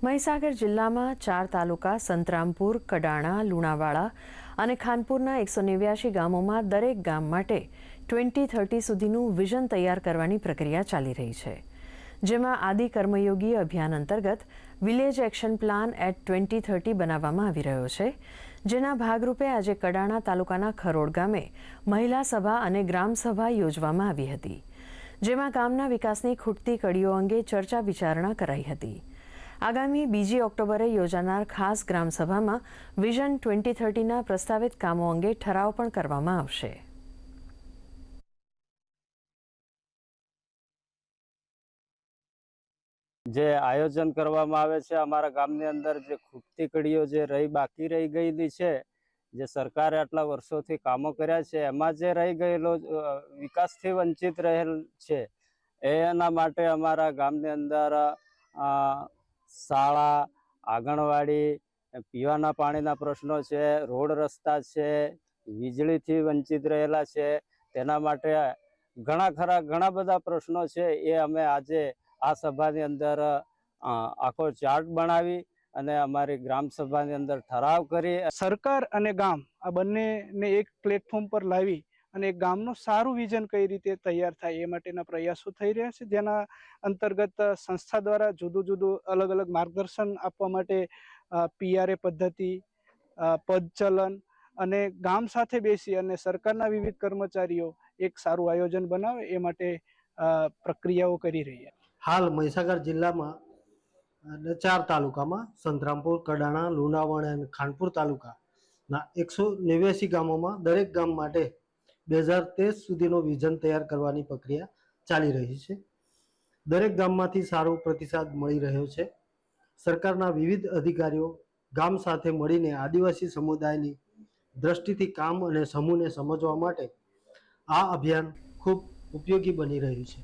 મહીસાગર જિલ્લામાં 4 તાલુકા સંતરામપુર, કડાણા, લુણાવાડા અને ખાનપુરના 189 ગામોમાં દરેક ગામ માટે 2030 સુધીનું વિઝન તૈયાર કરવાની પ્રક્રિયા ચાલી રહી છે, જેમાં આદિ કર્મયોગી અભિયાન અંતર્ગત વિલેજ એક્શન પ્લાન એટ 2030 બનાવવામાં આવી રહ્યો છે, જેના ભાગરૂપે આજે કડાણા તાલુકાના ખરોડ ગામે મહિલા સભા અને ગ્રામ સભા યોજવામાં આવી હતી, જેમાં ગામના વિકાસની ખૂટતી કડીઓ અંગે ચર્ચા વિચારણા કરાઈ હતી। આગામી 2 ઓક્ટોબરે યોજાનાર ખાસ ગ્રામસભામાં વિઝન 2030ના પ્રસ્તાવિત કામો અંગે ઠરાવ પણ કરવામાં આવશે। જે આયોજન કરવામાં આવે છે અમારા ગામની અંદર જે ખૂટતી કડીઓ જે બાકી રહી ગયેલી છે, જે સરકારે આટલા વર્ષોથી કામો કર્યા છે એમાં જે રહી ગયેલો વિકાસથી વંચિત રહેલ છે, એના માટે અમારા ગામની અંદર શાળા, આંગણવાડી, પીવાના પાણીના પ્રશ્નો છે, રોડ રસ્તા છે, વીજળીથી વંચિત રહેલા છે, તેના માટે ઘણા બધા પ્રશ્નો છે। એ અમે આજે આ સભાની અંદર આખો ચાર્ટ બનાવી અને અમારી ગ્રામ સભાની અંદર ઠરાવ કરી સરકાર અને ગામ આ બંનેને એક પ્લેટફોર્મ પર લાવી અને ગામનું સારું વિઝન કઈ રીતે તૈયાર થાય એ માટેના પ્રયાસો થઈ રહ્યા છે, જેના અંતર્ગત સંસ્થા દ્વારા જુદું અલગ અલગ માર્ગદર્શન આપવા માટે PRA પદ્ધતિ, પદચલન અને ગામ સાથે બેસી અને સરકારના વિવિધ કર્મચારીઓ એક સારું આયોજન બનાવે એ માટે પ્રક્રિયાઓ કરી રહ્યા છે। હાલ મહીસાગર જિલ્લામાં 4 તાલુકામાં સંતરામપુર, કડાણા, લુણાવાડા અને ખાનપુર તાલુકાના 189 ગામોમાં દરેક ગામ માટે 2013 સુધીનો વિઝન તૈયાર કરવાની પ્રક્રિયા ચાલી રહી છે। દરેક ગામમાંથી સારો પ્રતિસાદ મળી રહ્યો છે। સરકારના વિવિધ અધિકારીઓ ગામ સાથે મળીને આદિવાસી સમુદાયની દ્રષ્ટિથી કામ અને સમૂહને સમજવા માટે આ અભિયાન ખૂબ ઉપયોગી બની રહ્યું છે।